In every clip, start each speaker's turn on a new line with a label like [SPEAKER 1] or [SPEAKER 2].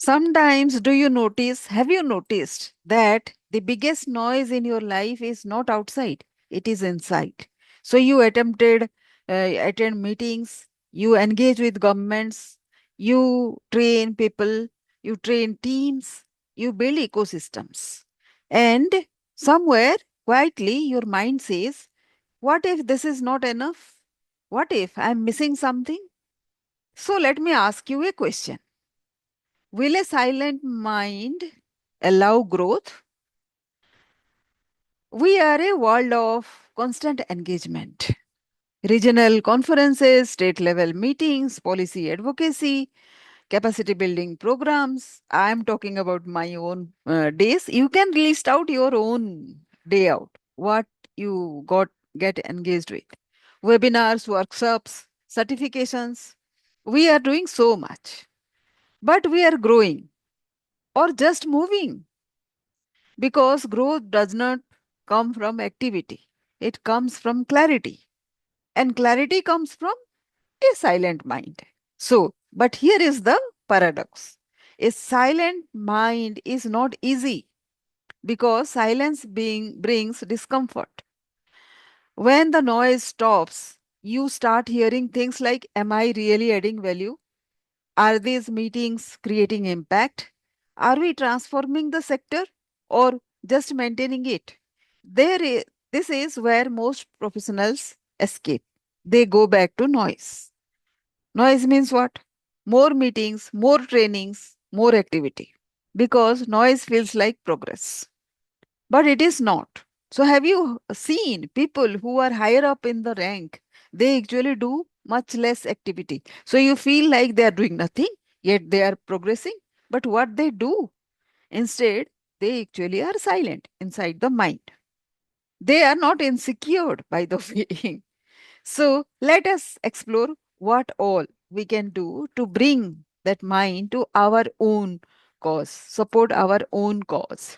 [SPEAKER 1] Sometimes, have you noticed that the biggest noise in your life is not outside, it is inside? So you attend meetings, you engage with governments, you train people, you train teams, you build ecosystems. And somewhere quietly your mind says, what if this is not enough? What if I'm missing something? So let me ask you a question. Will a silent mind allow growth? We are a world of constant engagement. Regional conferences, state level meetings, policy advocacy, capacity building programs. I am talking about my own days. You can list out your own day out, what you get engaged with. Webinars, workshops, certifications. We are doing so much, but we are growing or just moving. Because growth does not come from activity, it comes from clarity. And clarity comes from a silent mind. So, but here is the paradox, a silent mind is not easy because silence brings discomfort. When the noise stops, you start hearing things like, am I really adding value? Are these meetings creating impact? Are we transforming the sector or just maintaining it? This is where most professionals escape. They go back to noise. Noise means what? More meetings, more trainings, more activity. Because noise feels like progress. But it is not. So, have you seen people who are higher up in the rank? They actually do much less activity. So, you feel like they are doing nothing, yet they are progressing. But what they do instead, they actually are silent inside the mind. They are not insecure by the way. So, let us explore what all we can do to bring that mind to our own cause, support our own cause.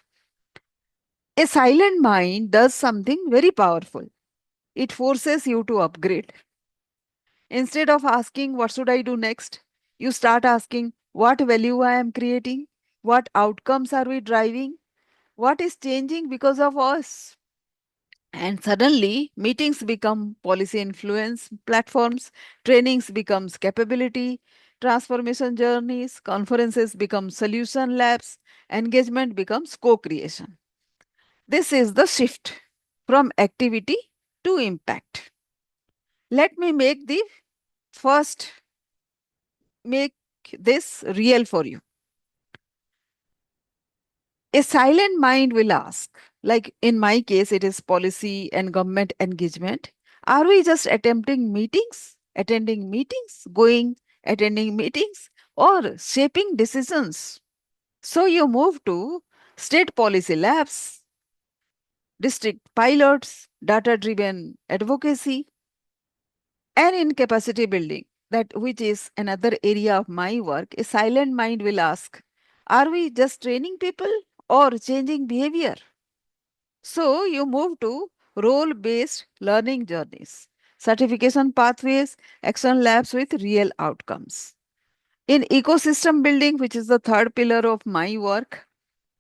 [SPEAKER 1] A silent mind does something very powerful. It forces you to upgrade. Instead of asking, what should I do next? You start asking, what value I am creating? What outcomes are we driving? What is changing because of us? And suddenly, meetings become policy influence platforms, trainings becomes capability, transformation journeys, conferences become solution labs, engagement becomes co-creation. This is the shift from activity to impact. Let me first make this real for you. A silent mind will ask, like in my case, it is policy and government engagement. Are we just attending meetings, going, attending meetings, or shaping decisions? So you move to state policy labs, district pilots, data driven advocacy, and in capacity building, that which is another area of my work. A silent mind will ask, are we just training people or changing behavior? So you move to role based learning journeys, certification pathways, action labs with real outcomes. In ecosystem building, which is the third pillar of my work,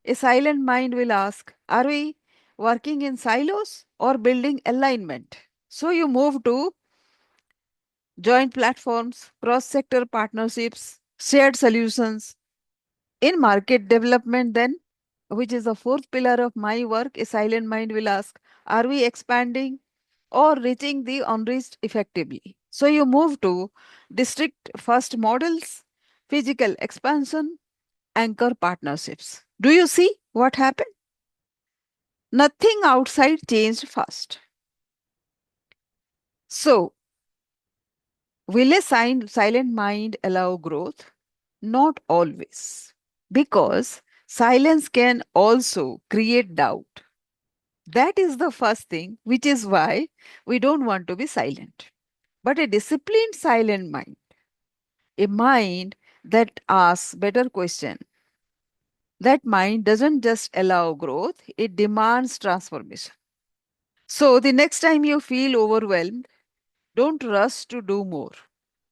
[SPEAKER 1] a silent mind will ask, are we working in silos or building alignment? So you move to joint platforms, cross sector partnerships, shared solutions. In market development, then, which is the fourth pillar of my work, a silent mind will ask, are we expanding or reaching the unreached effectively? So you move to district first models, physical expansion, anchor partnerships. Do you see what happened? Nothing outside changed fast. So, will a silent mind allow growth? Not always. Because silence can also create doubt. That is the first thing, which is why we don't want to be silent. But a disciplined silent mind, a mind that asks better question, that mind doesn't just allow growth, it demands transformation. So the next time you feel overwhelmed, don't rush to do more.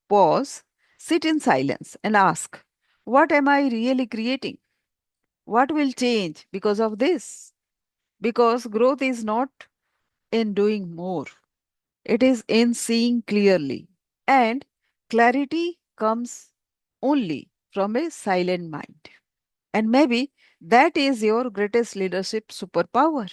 [SPEAKER 1] Pause, sit in silence and ask, What am I really creating? What will change because of this? Because growth is not in doing more, it is in seeing clearly. And clarity comes only from a silent mind. And maybe that is your greatest leadership superpower.